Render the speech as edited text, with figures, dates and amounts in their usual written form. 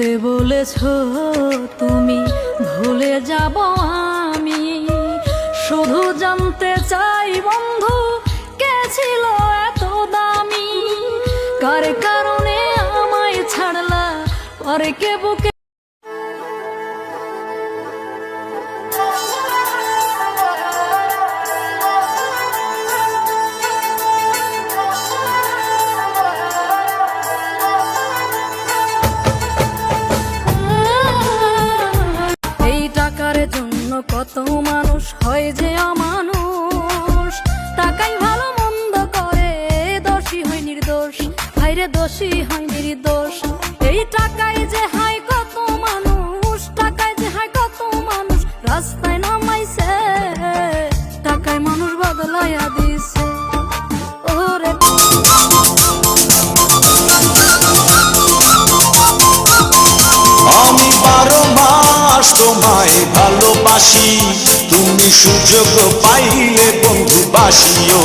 যে বলেছো তুমি ভুলে যাব আমি শুধু জানতে চাই বন্ধু কে ছিল এত দামি কার কারণে আমায় ছাড়লা পরে কে বুকে কত মানুষ হয় যে অমানুষ টাকাই ভালো মন্দ করে দোষী হয় নির্দোষ হায়রে দোষী হয় নির্দোষ এই টাকায় যে হয় কত মানুষ টাকায় যে হয় কত মানুষ রাস্তায় নামাইছে টাকায় মানুষ বদলাইয়া দিছে ওরে আমি 12 মাস তোমায় ভালোবাসি তুমি সুযোগ পাইলে বন্ধু বাসিও।